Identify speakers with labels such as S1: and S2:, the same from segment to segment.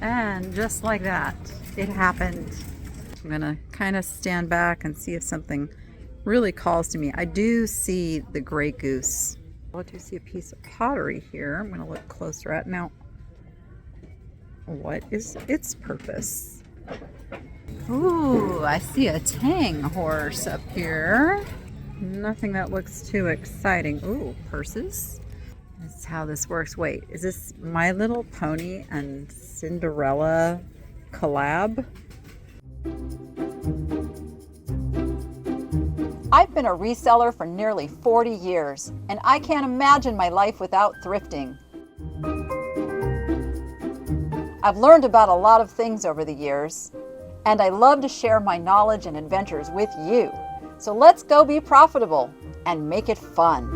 S1: And just like that, it happened. I'm gonna kind of stand back and see if something really calls to me. I do see the gray goose. I do see a piece of pottery here. I'm gonna look closer at now. What is its purpose? Ooh, I see a Tang horse up here. Nothing that looks too exciting. Ooh, purses. That's how this works. Wait, is this My Little Pony and Cinderella collab?
S2: I've been a reseller for nearly 40 years, and I can't imagine my life without thrifting. I've learned about a lot of things over the years, and I love to share my knowledge and adventures with you. So let's go be profitable and make it fun.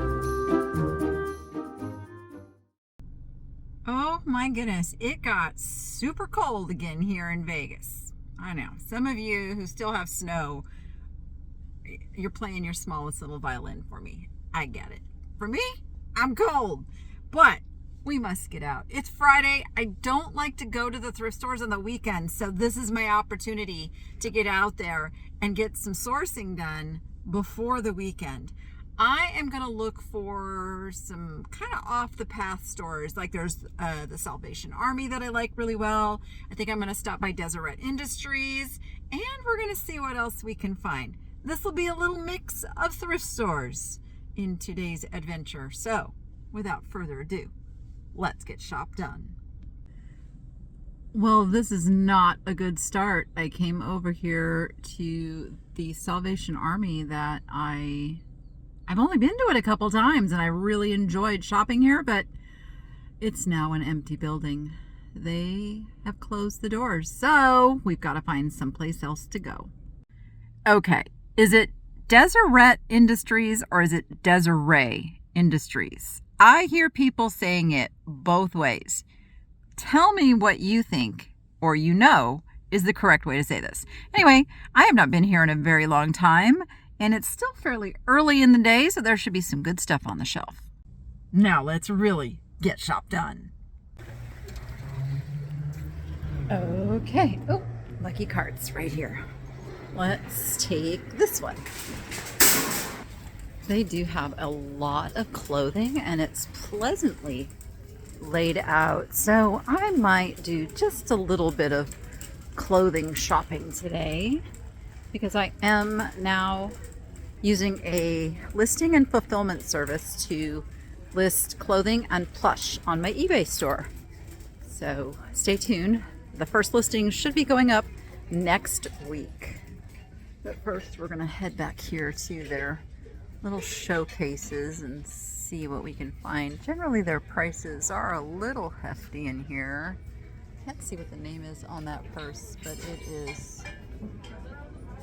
S1: Oh my goodness, it got super cold again here in Vegas. I know, some of you who still have snow, you're playing your smallest little violin for me. I get it. For me, I'm cold, but we must get out. It's Friday. I don't like to go to the thrift stores on the weekend, so this is my opportunity to get out there and get some sourcing done before the weekend. I am going to look for some kind of off the path stores. Like there's the Salvation Army that I like really well. I think I'm going to stop by Deseret Industries, and we're going to see what else we can find. This will be a little mix of thrift stores in today's adventure. So without further ado, let's get shop done. Well, this is not a good start. I came over here to the Salvation Army that I've only been to it a couple times, and I really enjoyed shopping here, but it's now an empty building. They have closed the doors, so we've got to find someplace else to go. Okay, is it Deseret Industries or is it Deseret Industries? I hear people saying it both ways. Tell me what you think, or you know, is the correct way to say this. Anyway, I have not been here in a very long time, and it's still fairly early in the day, so there should be some good stuff on the shelf. Now let's really get shop done. Okay. Oh, lucky cards right here. Let's take this one. They do have a lot of clothing, and it's pleasantly laid out. So I might do just a little bit of clothing shopping today, because I am now using a listing and fulfillment service to list clothing and plush on my eBay store. So stay tuned. The first listing should be going up next week. But first we're gonna head back here to their little showcases and see what we can find. Generally their prices are a little hefty in here. Can't see what the name is on that purse, but it is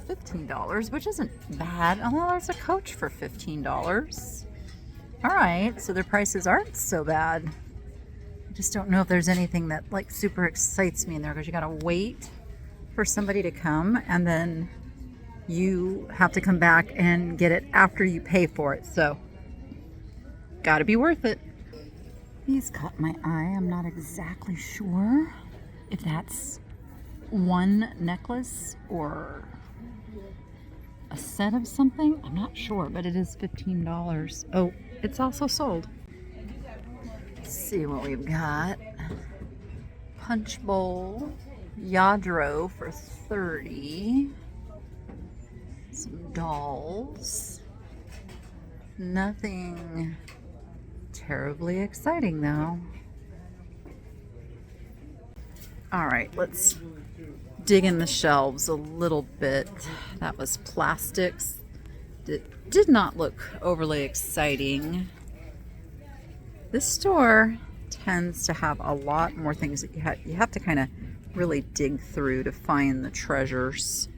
S1: $15, which isn't bad. Oh, there's a coach for $15. All right, so their prices aren't so bad. I just don't know if there's anything that like super excites me in there, because you gotta wait for somebody to come, and then you have to come back and get it after you pay for it. So gotta be worth it. These caught my eye. I'm not exactly sure if that's one necklace or a set of something. I'm not sure, but it is $15. Oh, it's also sold. Let's see what we've got. Punch bowl, Yadro for $30. Some dolls. Nothing terribly exciting though. All right, let's dig in the shelves a little bit. That was plastics. It did not look overly exciting. This store tends to have a lot more things that you have to kind of really dig through to find the treasures.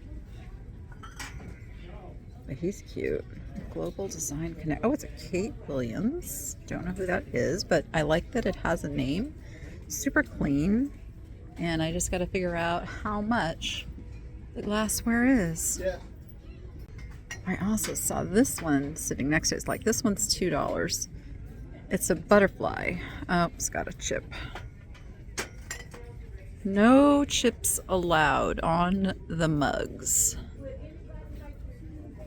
S1: But he's cute. Global Design Connect. Oh, it's a Kate Williams. Don't know who that is, but I like that it has a name. Super clean. And I just got to figure out how much the glassware is. Yeah. I also saw this one sitting next to it. It's like, this one's $2. It's a butterfly. Oh, it's got a chip. No chips allowed on the mugs.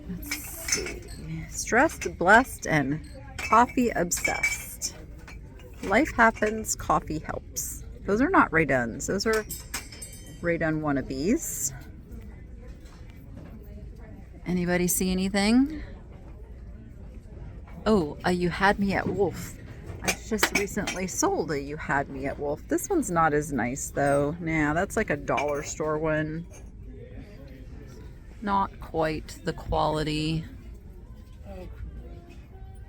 S1: Let's see. Stressed, blessed, and coffee obsessed. Life happens, coffee helps. Those are not Ray-Duns. Those are Ray-Dun wannabes. Anybody see anything? Oh, You Had Me at Wolf. I just recently sold a You Had Me at Wolf. This one's not as nice though. Nah, that's like a dollar store one. Not quite the quality.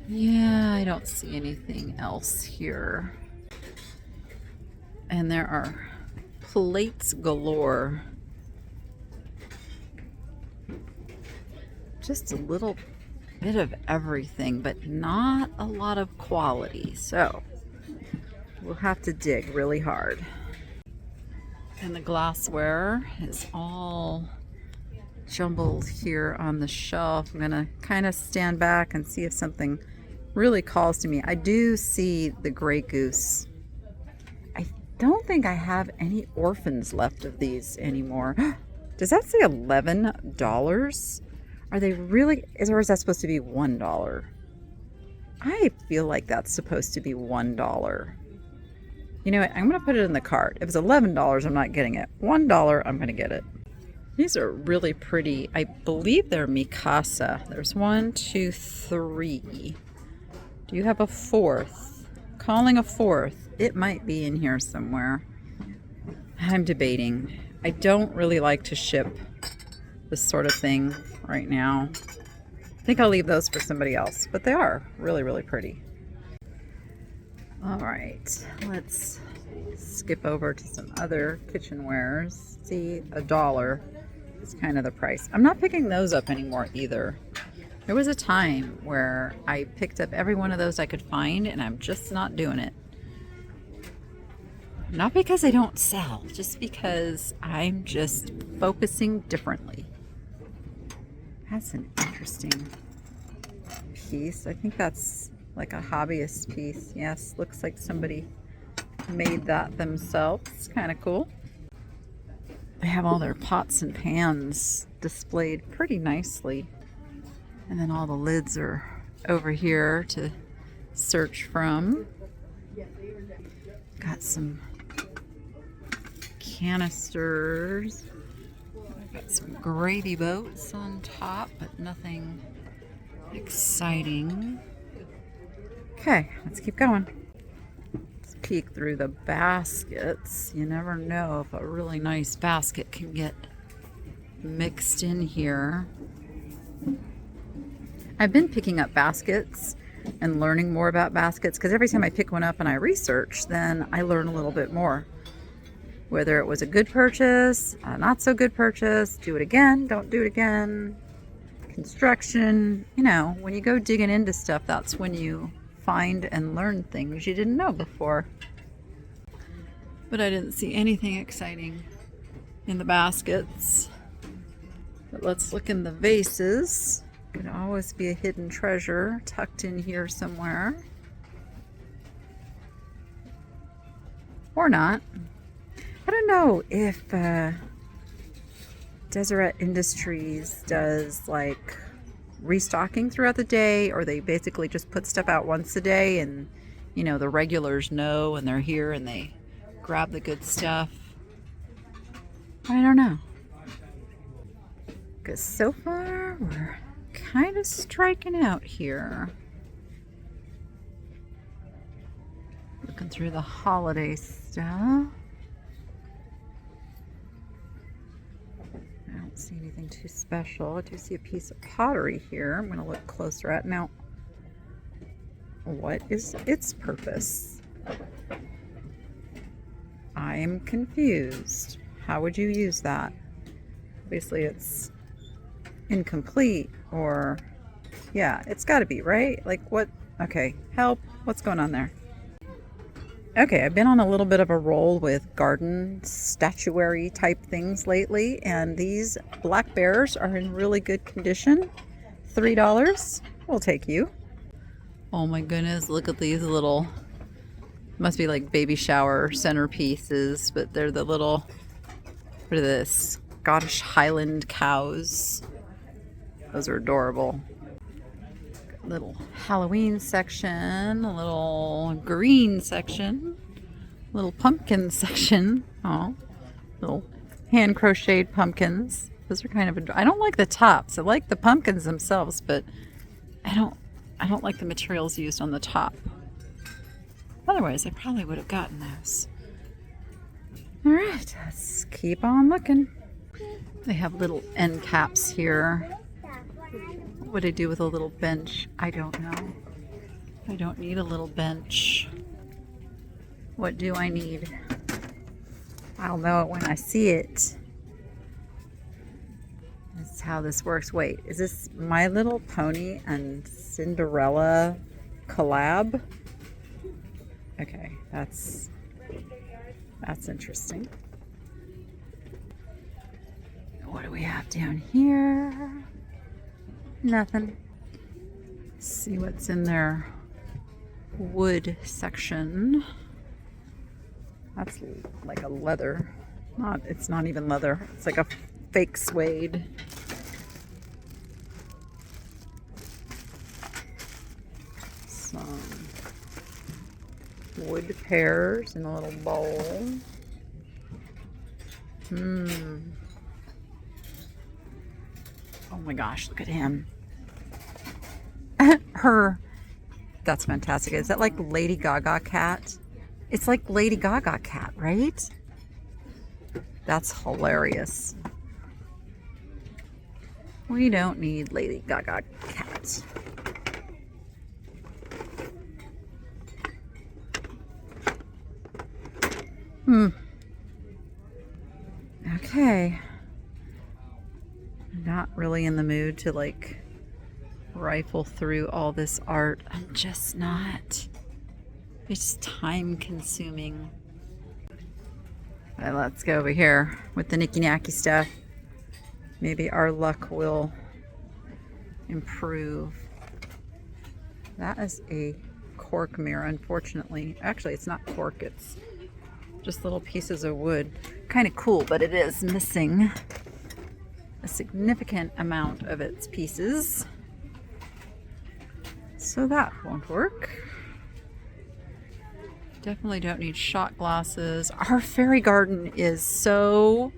S1: Yeah, I don't see anything else here. And there are plates galore. Just a little bit of everything, but not a lot of quality. So we'll have to dig really hard. And the glassware is all jumbled here on the shelf. I'm gonna kind of stand back and see if something really calls to me. I do see the Grey Goose. I don't think I have any orphans left of these anymore. Does that say $11? Are they really, or is that supposed to be $1? I feel like that's supposed to be $1. You know what? I'm going to put it in the cart. If it's $11, I'm not getting it. $1, I'm going to get it. These are really pretty. I believe they're Mikasa. There's 1, 2, 3. Do you have a fourth? Calling a fourth. It might be in here somewhere. I'm debating. I don't really like to ship this sort of thing right now. I think I'll leave those for somebody else, but they are really, really pretty. All right, let's skip over to some other kitchenwares. See, $1 is kind of the price. I'm not picking those up anymore either. There was a time where I picked up every one of those I could find, and I'm just not doing it. Not because I don't sell, just because I'm just focusing differently. That's an interesting piece. I think that's like a hobbyist piece. Yes, looks like somebody made that themselves. Kind of cool. They have all their pots and pans displayed pretty nicely. And then all the lids are over here to search from. Got some canisters. Got some gravy boats on top, but nothing exciting. Okay, let's keep going. Let's peek through the baskets. You never know if a really nice basket can get mixed in here. I've been picking up baskets and learning more about baskets because every time I pick one up and I research, then I learn a little bit more. Whether it was a good purchase, a not so good purchase, do it again, don't do it again, construction. You know, when you go digging into stuff, that's when you find and learn things you didn't know before. But I didn't see anything exciting in the baskets. But let's look in the vases. Could always be a hidden treasure tucked in here somewhere. Or not. I don't know if Deseret Industries does like restocking throughout the day, or they basically just put stuff out once a day and, you know, the regulars know and they're here and they grab the good stuff. I don't know. Because so far we're kind of striking out here. Looking through the holiday stuff. I don't see anything too special. I do see a piece of pottery here. I'm going to look closer at. Now, what is its purpose? I am confused. How would you use that? Obviously, it's incomplete, or yeah, it's got to be, right? Like what? Okay, help. What's going on there? Okay, I've been on a little bit of a roll with garden statuary type things lately, and these black bears are in really good condition. $3. We'll take you. Oh my goodness, look at these little Must be like baby shower centerpieces, but they're the little, what are this? Scottish Highland cows. Those are adorable. Little Halloween section, a little green section, a little pumpkin section. Oh, little hand crocheted pumpkins. Those are kind of, I don't like the tops. I like the pumpkins themselves, but I don't like the materials used on the top. Otherwise, I probably would have gotten those. All right, let's keep on looking. They have little end caps here. What would I do with a little bench? I don't know. I don't need a little bench. What do I need? I'll know it when I see it. This is how this works. Wait, is this My Little Pony and Cinderella collab? Okay, that's interesting. What do we have down here? Nothing. Let's see what's in their wood section. That's like a leather. It's not even leather. It's like a fake suede. Some wood pears in a little bowl. Oh my gosh, look at him. That's fantastic. Is that like Lady Gaga cat? It's like Lady Gaga cat, right? That's hilarious. We don't need Lady Gaga cat. Okay. Not really in the mood to like rifle through all this art. I'm just not. It's time consuming. All right, let's go over here with the nicky nacky stuff. Maybe our luck will improve. That is a cork mirror, unfortunately. Actually, it's not cork, it's just little pieces of wood. Kind of cool, but it is missing a significant amount of its pieces. So that won't work. Definitely don't need shot glasses. Our fairy garden is so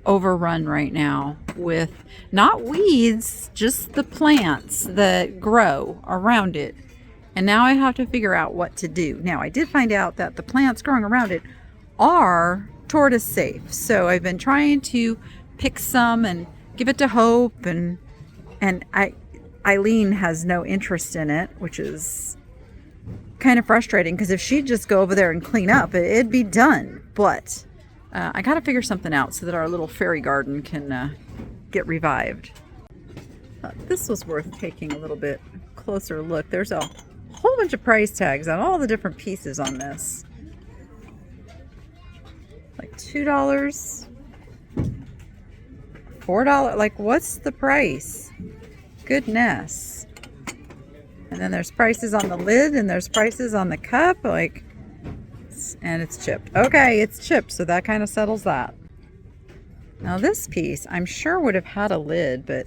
S1: overrun right now with not weeds, just the plants that grow around it. And now I have to figure out what to do. Now, I did find out that the plants growing around it are tortoise safe. So I've been trying to pick some and give it to Hope, and Eileen has no interest in it, which is kind of frustrating because if she'd just go over there and clean up, it'd be done. But I got to figure something out so that our little fairy garden can get revived. This was worth taking a little bit closer look. There's a whole bunch of price tags on all the different pieces on this. Like $2, $4. Like, what's the price? Goodness. And then there's prices on the lid and there's prices on the cup. Like, and it's chipped. Okay, it's chipped, so that kind of settles that. Now this piece, I'm sure would have had a lid, but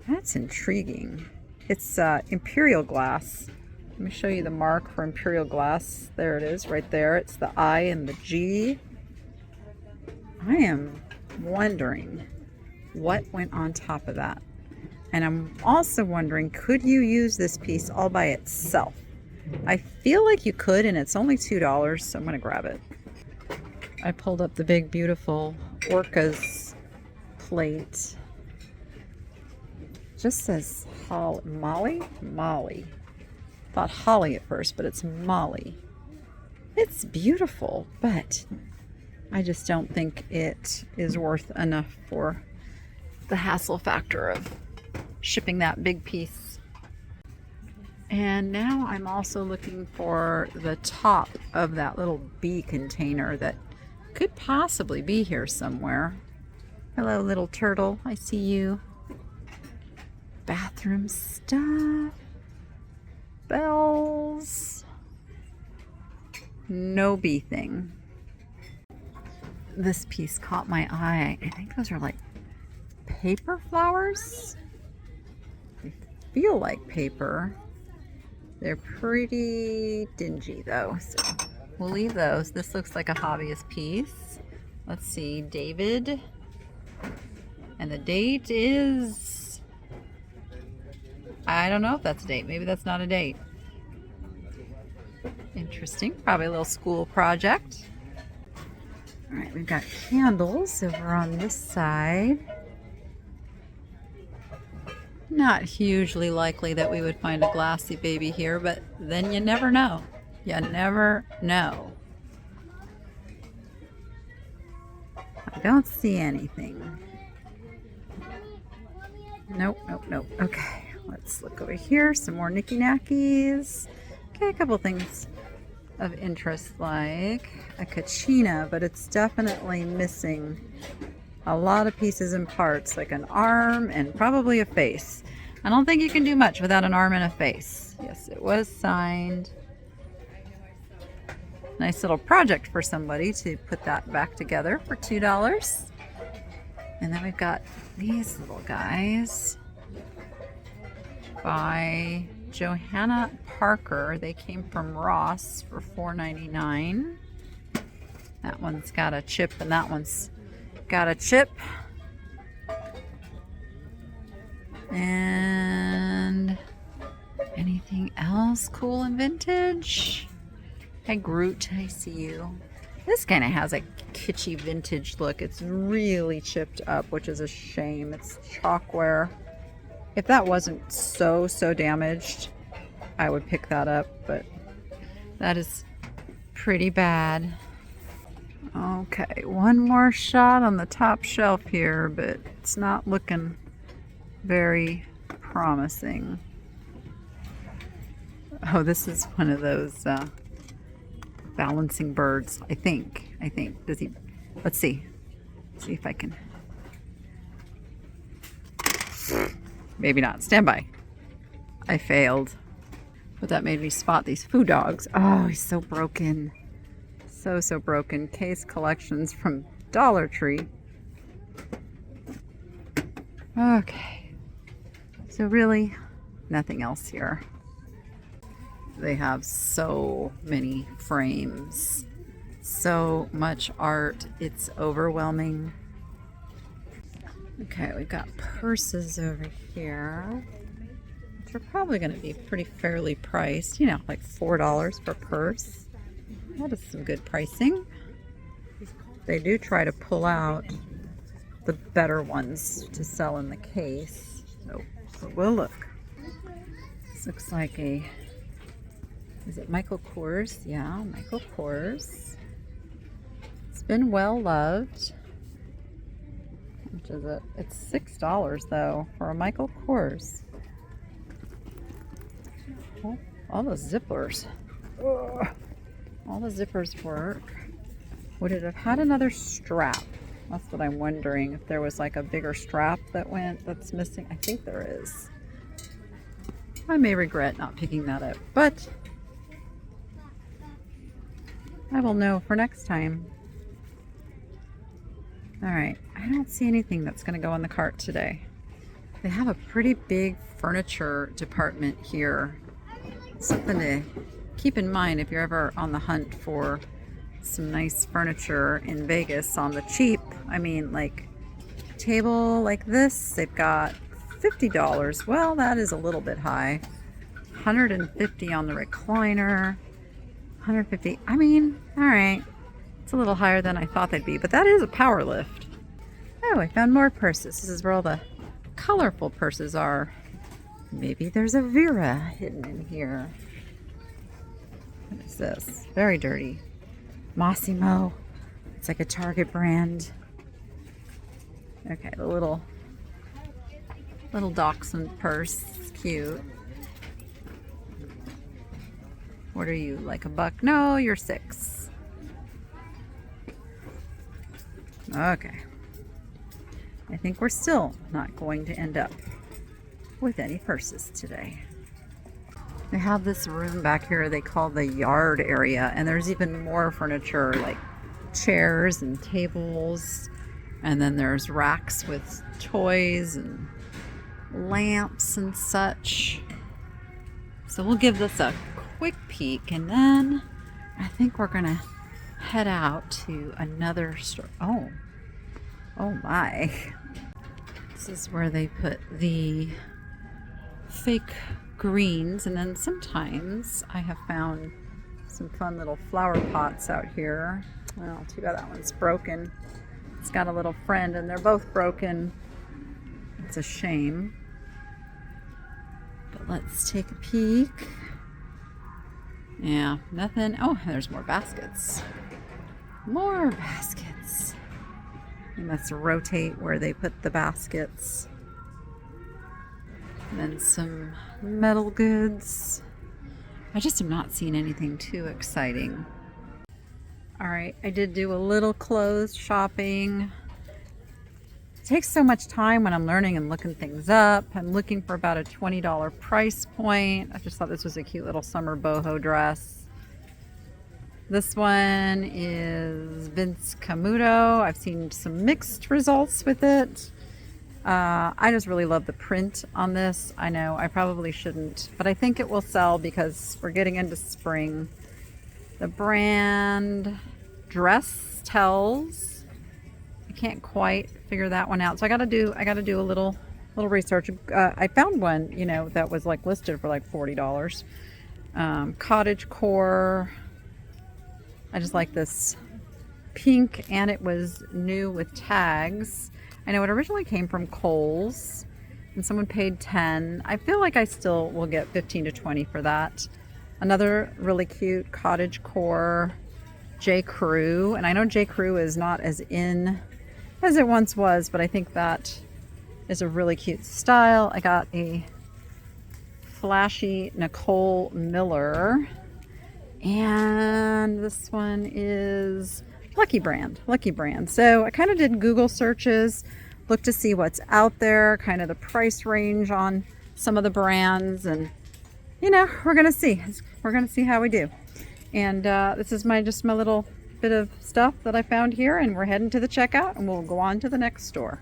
S1: that's intriguing. It's imperial glass. Let me show you the mark for imperial glass. There it is, right there. It's the I and the G. I am wondering what went on top of that. And I'm also wondering, could you use this piece all by itself? I feel like you could, and it's only $2, so I'm going to grab it. I pulled up the big, beautiful Orca's plate. It just says Molly? Molly. Thought Holly at first, but it's Molly. It's beautiful, but I just don't think it is worth enough for the hassle factor of shipping that big piece. And now I'm also looking for the top of that little bee container that could possibly be here somewhere. Hello, little turtle. I see you. Bathroom stuff. Bells. no bee thing. This piece caught my eye. I think those are like paper flowers. They feel like paper. They're pretty dingy though, so we'll leave those. This looks like a hobbyist piece. Let's see, David. And the date is, I don't know if that's a date. Maybe that's not a date. Interesting. Probably a little school project. All right, we've got candles over on this side. Not hugely likely that we would find a glassy baby here, but then you never know. You never know. I don't see anything. Nope, nope, nope. Okay, let's look over here. Some more Nicky Knackies. Okay, a couple things of interest like a kachina, but it's definitely missing a lot of pieces and parts, like an arm and probably a face. I don't think you can do much without an arm and a face. Yes, it was signed. Nice little project for somebody to put that back together for $2. And then we've got these little guys by Johanna Parker. They came from Ross for $4.99. That one's got a chip and that one's got a chip. And anything else cool and vintage? Hi Groot, I see you. This kind of has a kitschy vintage look. It's really chipped up, which is a shame. It's chalkware. If that wasn't so damaged, I would pick that up, but that is pretty bad. Okay, one more shot on the top shelf here, but it's not looking very promising. Oh, this is one of those balancing birds, I think. Does he? Let's see. See if I can. Maybe not. Stand by. I failed. But that made me spot these food dogs. Oh, he's so broken. So broken. Case collections from Dollar Tree. Okay. So really, nothing else here. They have so many frames. So much art. It's overwhelming. Okay, we've got purses over here, which are probably going to be pretty fairly priced. You know, like $4 per purse. That is some good pricing. They do try to pull out the better ones to sell in the case. So we'll look. This looks like a, is it Michael Kors? Yeah, Michael Kors. It's been well loved. Which is it? It's $6 though for a Michael Kors. Oh, all the zippers. Ugh. All the zippers work. Would it have had another strap? That's what I'm wondering. If there was like a bigger strap that's missing. I think there is. I may regret not picking that up, but I will know for next time. All right, I don't see anything that's going to go in the cart today. They have a pretty big furniture department here. Something to keep in mind if you're ever on the hunt for some nice furniture in Vegas on the cheap. I mean, like a table like this, they've got $50. Well, that is a little bit high. $150 on the recliner. $150. I mean, all right. It's a little higher than I thought they'd be, but that is a power lift. Oh, I found more purses. This is where all the colorful purses are. Maybe there's a Vera hidden in here. What is this? Very dirty. Massimo. It's like a Target brand. Okay, the little dachshund purse. It's cute. What are you, like $1? No, you're $6. Okay. I think we're still not going to end up with any purses today. They have this room back here they call the yard area, and there's even more furniture like chairs and tables, and then there's racks with toys and lamps and such. So we'll give this a quick peek, and then I think we're gonna head out to another store. Oh my. This is where they put the fake greens, and then sometimes I have found some fun little flower pots out here. Well, too bad that one's broken. It's got a little friend and they're both broken. It's a shame. But let's take a peek. Yeah, nothing. Oh, there's more baskets. More baskets. You must rotate where they put the baskets. And then some metal goods. I just am not seeing anything too exciting. All right, I did do a little clothes shopping. It takes so much time when I'm learning and looking things up. I'm looking for about a $20 price point. I just thought this was a cute little summer boho dress. This one is Vince Camuto. I've seen some mixed results with it. I just really love the print on this. I know I probably shouldn't, but I think it will sell because we're getting into spring. The brand Dress Tells. I can't quite figure that one out, so I gotta do a little research. I found one, you know, that was like listed for like $40. Cottage core. I just like this pink, and it was new with tags. I know it originally came from Kohl's and someone paid $10. I feel like I still will get $15 to $20 for that. Another really cute cottage core J. Crew, and I know J. Crew is not as in as it once was, but I think that is a really cute style. I got a flashy Nicole Miller, and this one is Lucky Brand. So I kind of did Google searches, looked to see what's out there, kind of the price range on some of the brands, and you know, we're gonna see how we do. And this is my little bit of stuff that I found here, and we're heading to the checkout, and we'll go on to the next store.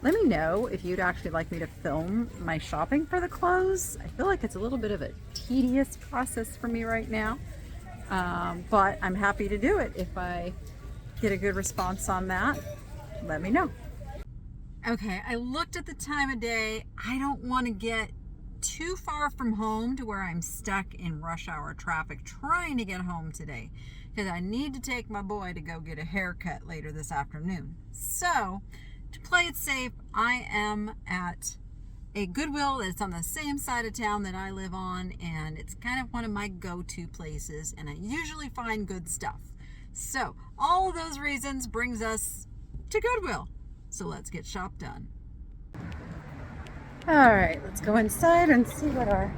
S1: Let me know if you'd actually like me to film my shopping for the clothes. I feel like it's a little bit of a tedious process for me right now, but I'm happy to do it. If I get a good response on that, let me know. Okay, I looked at the time of day. I don't want to get too far from home to where I'm stuck in rush hour traffic trying to get home today, because I need to take my boy to go get a haircut later this afternoon. So to play it safe, I am at a Goodwill that's on the same side of town that I live on, and it's kind of one of my go-to places, and I usually find good stuff. So all of those reasons brings us to Goodwill. So let's get shop done. All right, let's go inside and see what our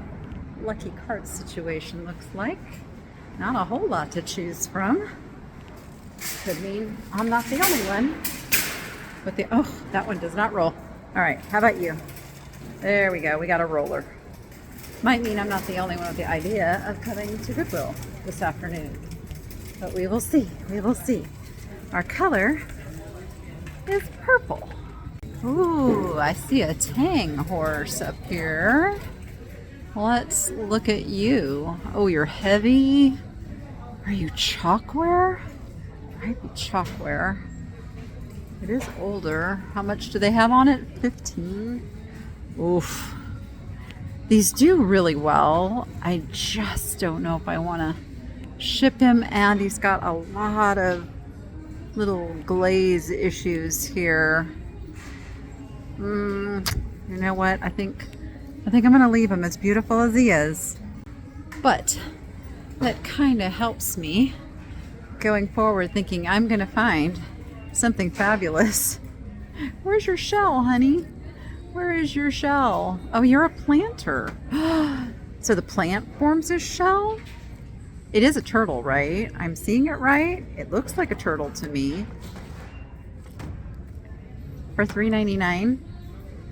S1: lucky cart situation looks like. Not a whole lot to choose from. Could mean I'm not the only one. But that one does not roll. All right, how about you? There we go, we got a roller. Might mean I'm not the only one with the idea of coming to Goodwill this afternoon. But we will see, Our color is purple. Ooh, I see a Tang horse up here. Let's look at you. Oh, you're heavy. Are you chalkware? Might be chalkware. It is older. How much do they have on it? 15? Oof. These do really well. I just don't know if I want to ship him, and he's got a lot of little glaze issues here. You know what? I think I'm gonna leave him, as beautiful as he is. But that kind of helps me going forward, thinking I'm gonna find something fabulous. Where's your shell, honey? Where is your shell? Oh, you're a planter. So the plant forms a shell? It is a turtle, right? I'm seeing it right? It looks like a turtle to me. For $3.99,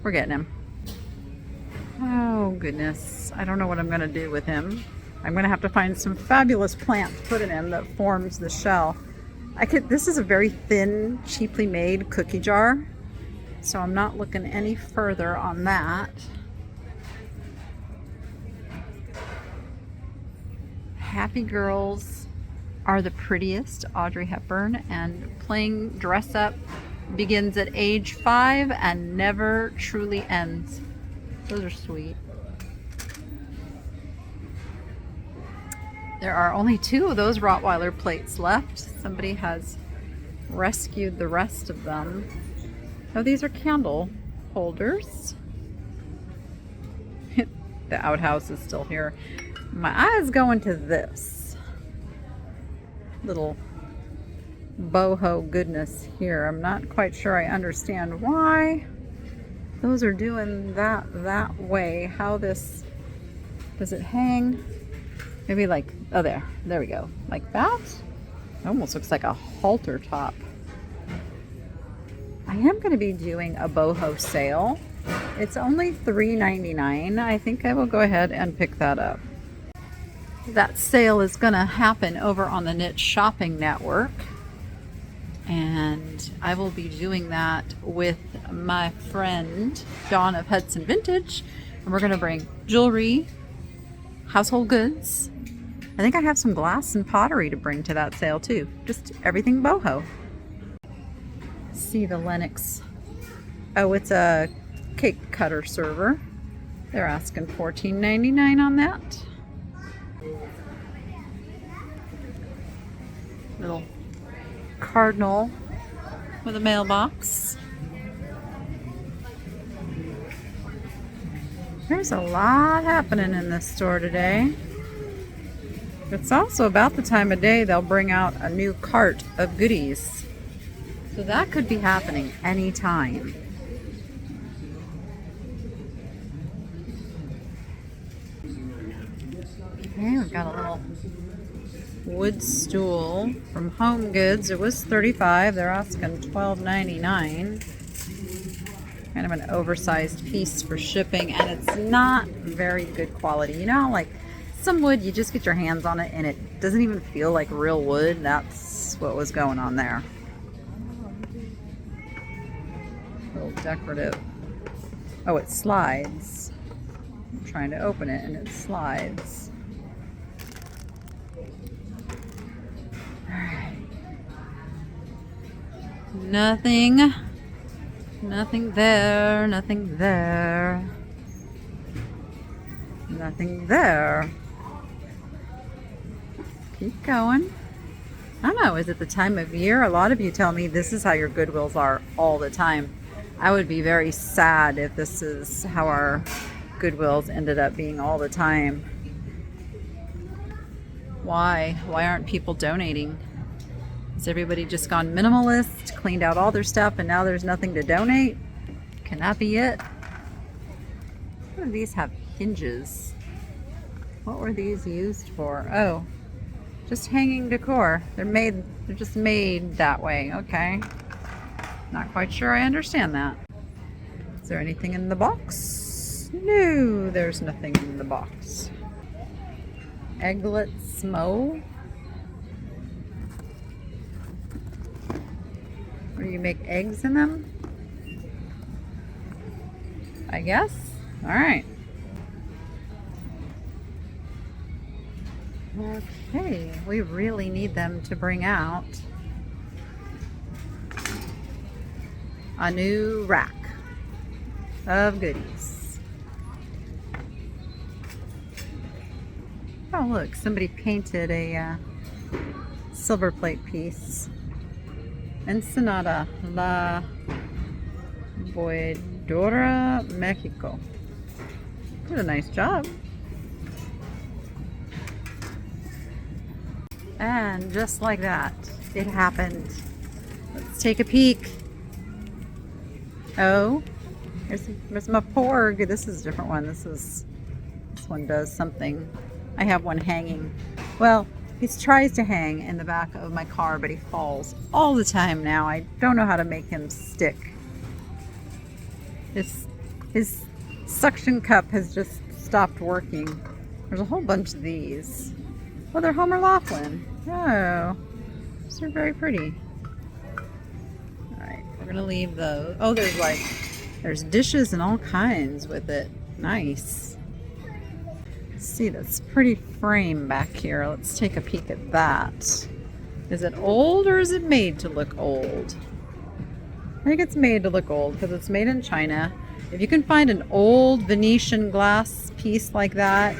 S1: we're getting him. Oh goodness, I don't know what I'm going to do with him. I'm going to have to find some fabulous plant to put in him that forms the shell. This is a very thin, cheaply made cookie jar, so I'm not looking any further on that. Happy girls are the prettiest, Audrey Hepburn, and playing dress up begins at age 5 and never truly ends. Those are sweet. There are only 2 of those Rottweiler plates left. Somebody has rescued the rest of them. Oh, these are candle holders. The outhouse is still here. My eye's going to this little boho goodness here. I'm not quite sure I understand why those are doing that way. How this, does it hang? Maybe like, oh there we go. Like that? It almost looks like a halter top. I am going to be doing a boho sale. It's only $3.99. I think I will go ahead and pick that up. That sale is going to happen over on the Knit Shopping Network. And I will be doing that with my friend Dawn of Hudson Vintage. And we're going to bring jewelry, household goods. I think I have some glass and pottery to bring to that sale too. Just everything boho. See the Lennox. Oh, it's a cake cutter server. They're asking $14.99 on that. Little cardinal with a mailbox. There's a lot happening in this store today. It's also about the time of day they'll bring out a new cart of goodies. So that could be happening anytime. Okay, we've got a little wood stool from Home Goods. It was $35. They're asking $12.99. Kind of an oversized piece for shipping, and it's not very good quality. You know, like some wood, you just get your hands on it and it doesn't even feel like real wood. That's what was going on there. A little decorative. Oh, it slides. I'm trying to open it and it slides. Alright. Nothing there, nothing there. Nothing there. Keep going. I don't know, is it the time of year? A lot of you tell me this is how your Goodwills are all the time. I would be very sad if this is how our Goodwills ended up being all the time. Why? Why aren't people donating? Has everybody just gone minimalist, cleaned out all their stuff, and now there's nothing to donate? Can that be it? What do these have? Hinges. What were these used for? Oh, just hanging decor. They're just made that way. Okay. Not quite sure I understand that. Is there anything in the box? No, there's nothing in the box. Egglet Smo. Or do you make eggs in them? I guess. All right. Okay, we really need them to bring out a new rack of goodies. Oh, look, somebody painted a silver plate piece. Ensenada, La Boedora, Mexico. Did a nice job. And just like that, it happened. Let's take a peek. Oh, there's my porg. This is a different one. This one does something. I have one hanging. Well, he tries to hang in the back of my car, but he falls all the time now. I don't know how to make him stick. His suction cup has just stopped working. There's a whole bunch of these. Oh, they're Homer Laughlin. Oh, these are very pretty. All right, we're gonna leave those. Oh, there's dishes and all kinds with it. Nice. Let's see, that's pretty frame back here. Let's take a peek at that. Is it old or is it made to look old? I think it's made to look old because it's made in China. If you can find an old Venetian glass piece like that,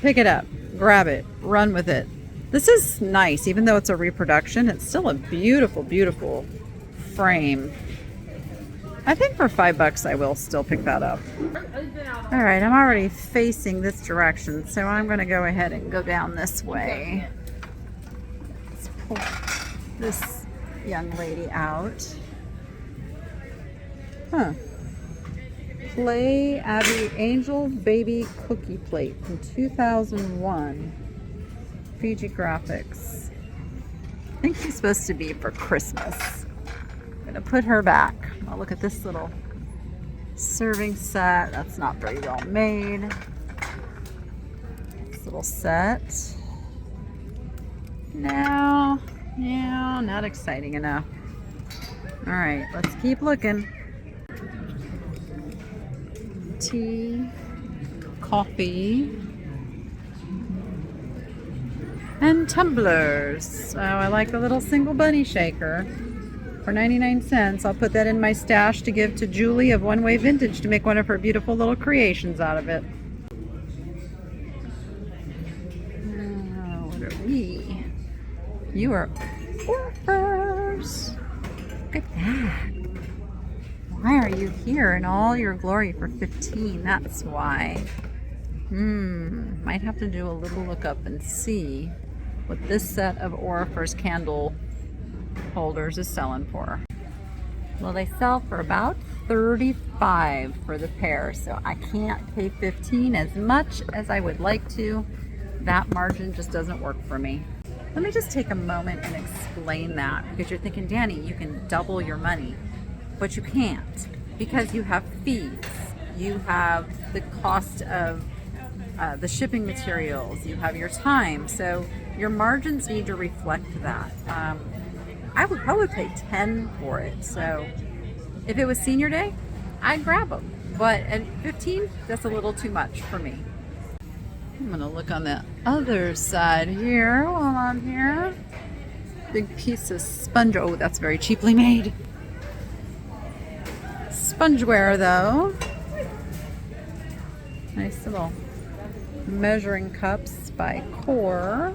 S1: pick it up, grab it, run with it. This is nice, even though it's a reproduction. It's still a beautiful, beautiful frame. I think for $5 I will still pick that up. All right, I'm already facing this direction, so I'm going to go ahead and go down this way. Let's pull this young lady out. Huh. Play Abby Angel Baby Cookie Plate from 2001. Fiji Graphics. I think she's supposed to be for Christmas. I'm gonna put her back. Oh, look at this little serving set. That's not very well made. This little set. No, not exciting enough. All right, let's keep looking. Tea, coffee, and tumblers. Oh, I like the little single bunny shaker for 99 cents. I'll put that in my stash to give to Julie of One Way Vintage to make one of her beautiful little creations out of it. Oh, what are we? You are orphers. Look at that. Why are you here in all your glory for 15? That's why. Might have to do a little lookup and see what this set of Orifice candle holders is selling for. Well, they sell for about $35 for the pair, so I can't pay $15 as much as I would like to. That margin just doesn't work for me. Let me just take a moment and explain that, because you're thinking, Danny, you can double your money. But you can't, because you have fees. You have the cost of the shipping materials. You have your time. So your margins need to reflect that. I would probably pay $10 for it. So if it was senior day, I'd grab them. But at $15, that's a little too much for me. I'm gonna look on the other side here while I'm here. Big piece of sponge. Oh, that's very cheaply made. Spongeware though. Nice little measuring cups by Core.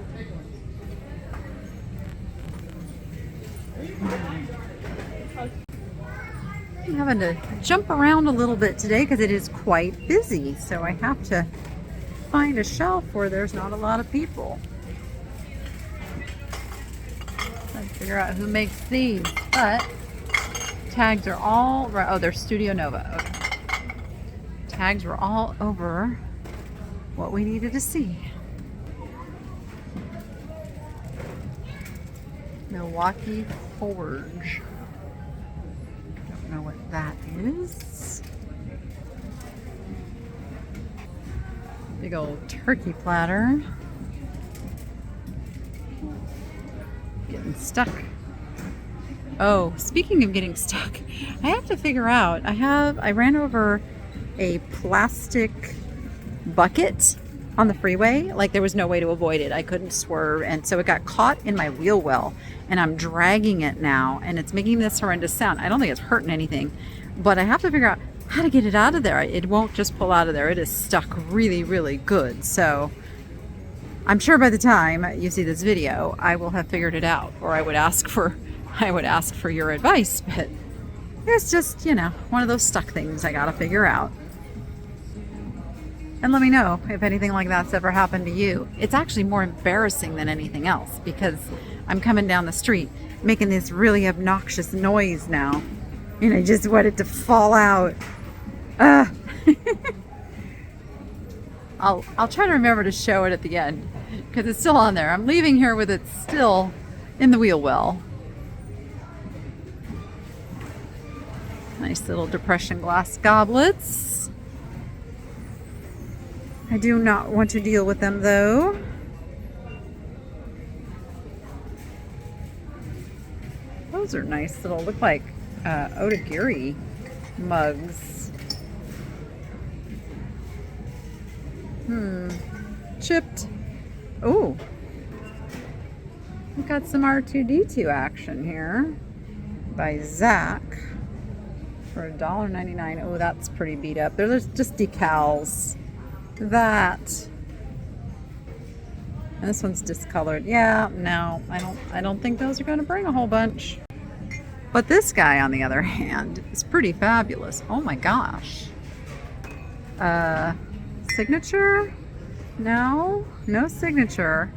S1: I'm having to jump around a little bit today because it is quite busy, so I have to find a shelf where there's not a lot of people. Trying to figure out who makes these, but tags are all, oh, they're Studio Nova. Okay. Tags were all over what we needed to see. Milwaukee Forge. Don't know what that is. Big old turkey platter. Getting stuck. Oh, speaking of getting stuck, I have to figure out, I ran over a plastic bucket on the freeway. Like there was no way to avoid it. I couldn't swerve. And so it got caught in my wheel well and I'm dragging it now and it's making this horrendous sound. I don't think it's hurting anything, but I have to figure out how to get it out of there. It won't just pull out of there. It is stuck really, really good. So I'm sure by the time you see this video, I will have figured it out, or I would ask for your advice, but it's just, you know, one of those stuck things I gotta figure out. And let me know if anything like that's ever happened to you. It's actually more embarrassing than anything else because I'm coming down the street making this really obnoxious noise now. And I just want it to fall out. I'll try to remember to show it at the end because it's still on there. I'm leaving here with it still in the wheel well. Nice little depression glass goblets. I do not want to deal with them though. Those are nice little, look like otagiri mugs. Chipped. Oh, we got some R2D2 action here by Zach for $1.99. Oh, that's pretty beat up. They're just decals. That. And this one's discolored. Yeah, no, I don't think those are going to bring a whole bunch. But this guy, on the other hand, is pretty fabulous. Oh my gosh. Signature? No signature.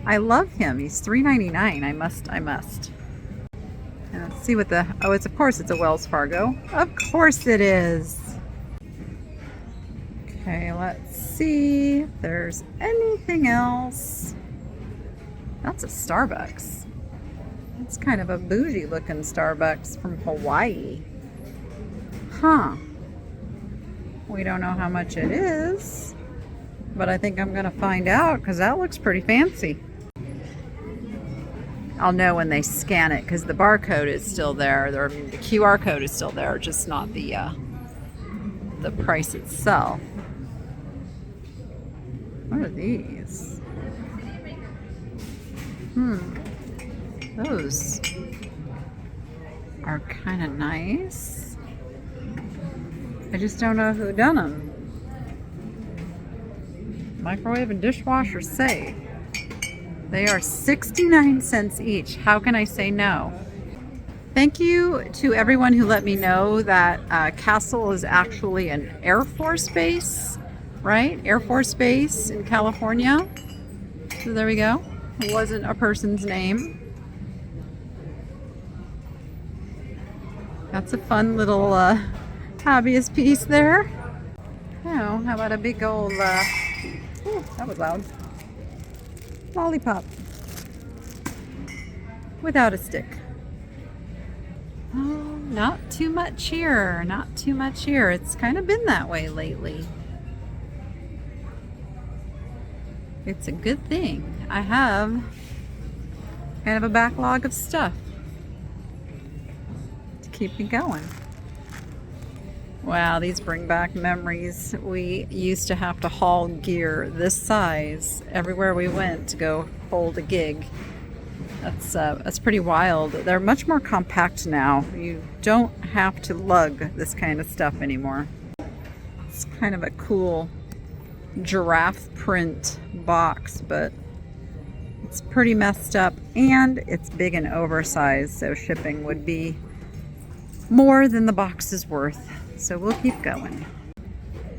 S1: I love him. He's $3.99. I must. And let's see what the, oh, it's, of course it's a Wells Fargo. Of course it is. Okay, let's see if there's anything else. That's a Starbucks. It's kind of a bougie looking Starbucks from Hawaii. Huh. We don't know how much it is, but I think I'm gonna find out because that looks pretty fancy. I'll know when they scan it because the barcode is still there. The QR code is still there, just not the price itself. What are these? Those are kind of nice. I just don't know who done them. Microwave and dishwasher safe. They are 69 cents each. How can I say no? Thank you to everyone who let me know that Castle is actually an Air Force base, right? Air Force base in California. So there we go. It wasn't a person's name. That's a fun little hobbyist piece there. Oh, how about a big old, ooh, that was loud. Lollipop. Without a stick. Oh, not too much here. Not too much here. It's kind of been that way lately. It's a good thing. I have kind of a backlog of stuff to keep me going. Wow, these bring back memories. We used to have to haul gear this size everywhere we went to go hold a gig. That's pretty wild. They're much more compact now. You don't have to lug this kind of stuff anymore. It's kind of a cool giraffe print box, but it's pretty messed up and it's big and oversized, so shipping would be more than the box is worth. So we'll keep going.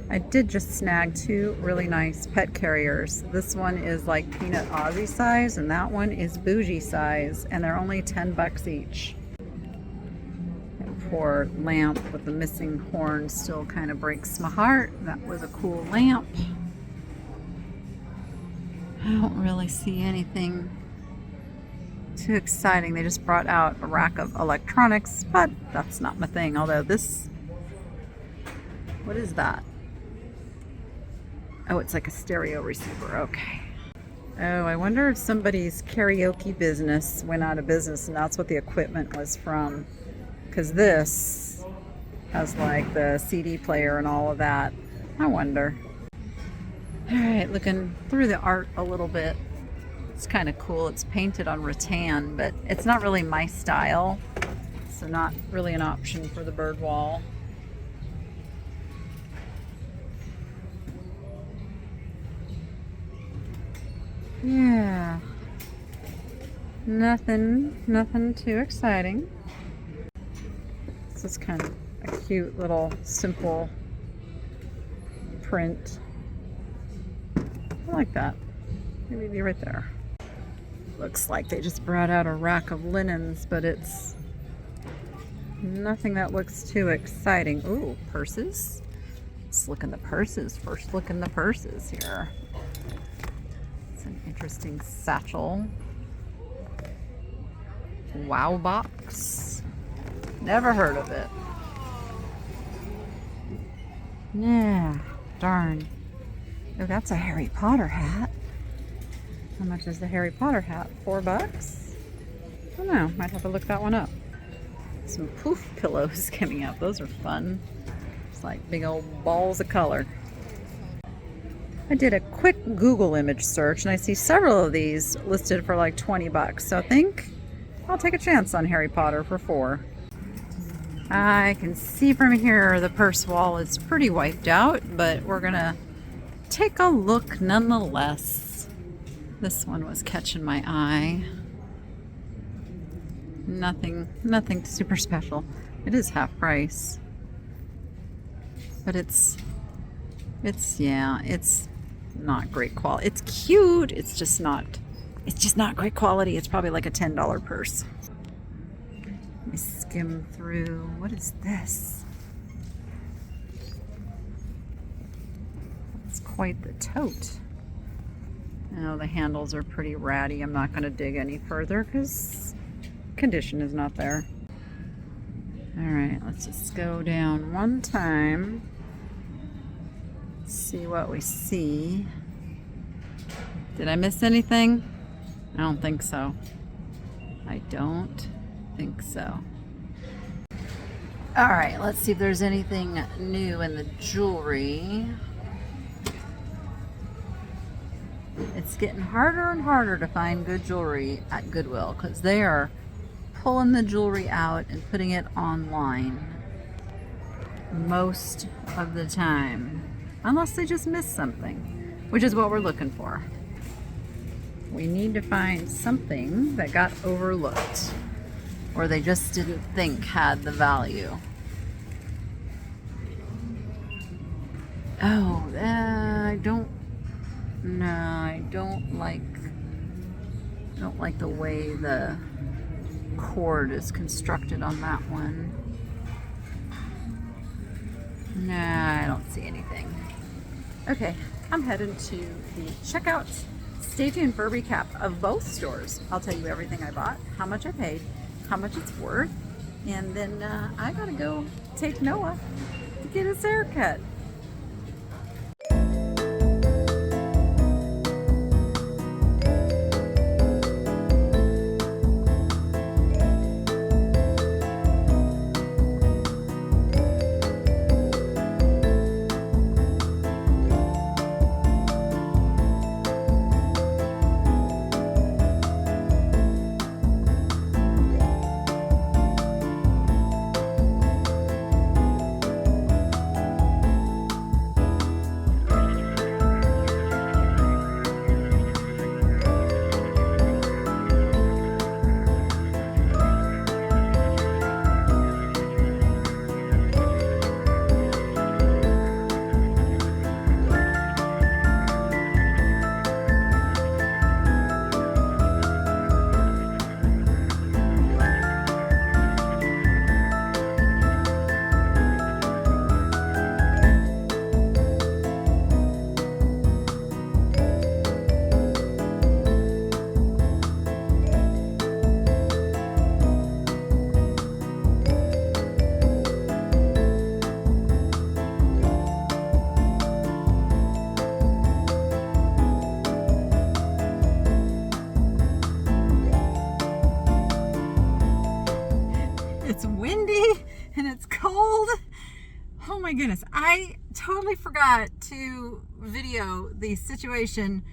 S1: I did just snag two really nice pet carriers. This one is like peanut Aussie size and that one is bougie size, and they're only 10 bucks each. Poor lamp with the missing horn still kind of breaks my heart. That was a cool lamp. I don't really see anything too exciting. They just brought out a rack of electronics, but that's not my thing. Although this, what is that? Oh, it's like a stereo receiver. Okay. Oh, I wonder if somebody's karaoke business went out of business and that's what the equipment was from. Because this has like the CD player and all of that. I wonder. All right, looking through the art a little bit. It's kind of cool. It's painted on rattan, but it's not really my style. So not really an option for the bird wall. Yeah. Nothing too exciting. This is kind of a cute little simple print. I like that. Maybe right there. Looks like they just brought out a rack of linens, but it's nothing that looks too exciting. Ooh, purses. Let's look in the purses. First look in the purses here. It's an interesting satchel. Wow box. Never heard of it. Yeah, darn. Oh, that's a Harry Potter hat. How much is the Harry Potter hat? $4? I don't know. Might have to look that one up. Some poof pillows coming up. Those are fun. It's like big old balls of color. I did a quick Google image search and I see several of these listed for like $20. So I think I'll take a chance on Harry Potter for $4. I can see from here the purse wall is pretty wiped out, but we're gonna take a look nonetheless. This one was catching my eye. Nothing super special. It is half price. But it's not great quality. It's cute, it's just not great quality. It's probably like a $10 purse. Let me skim through. What is this? It's quite the tote. Oh, the handles are pretty ratty. I'm not going to dig any further because condition is not there. All right, let's just go down one time. See what we see. Did I miss anything? I don't think so. I don't think so. All right, let's see if there's anything new in the jewelry. It's getting harder and harder to find good jewelry at Goodwill because they are pulling the jewelry out and putting it online most of the time, unless they just miss something, which is what we're looking for. We need to find something that got overlooked or they just didn't think had the value. Oh, I don't like the way the cord is constructed on that one. Nah, I don't see anything. Okay, I'm headed to the checkout. Stay tuned for a recap of both stores. I'll tell you everything I bought, how much I paid, how much it's worth, and then I gotta go take Noah to get his haircut. It's windy and it's cold. Oh my goodness. I totally forgot to video the situation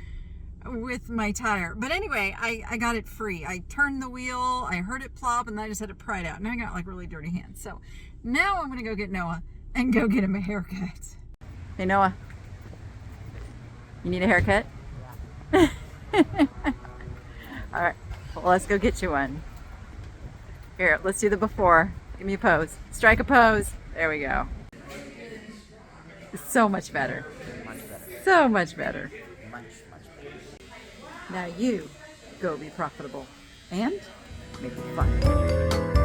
S1: with my tire. But anyway, I got it free. I turned the wheel, I heard it plop, and then I just had to pry it out. And I got like really dirty hands. So now I'm going to go get Noah and go get him a haircut. Hey Noah, you need a haircut? Yeah. All right, well, let's go get you one. Here, let's do the before. Give me a pose. Strike a pose. There we go. So much better.
S3: Much better.
S1: So much better.
S3: Much better.
S1: Now you go be profitable and make it fun.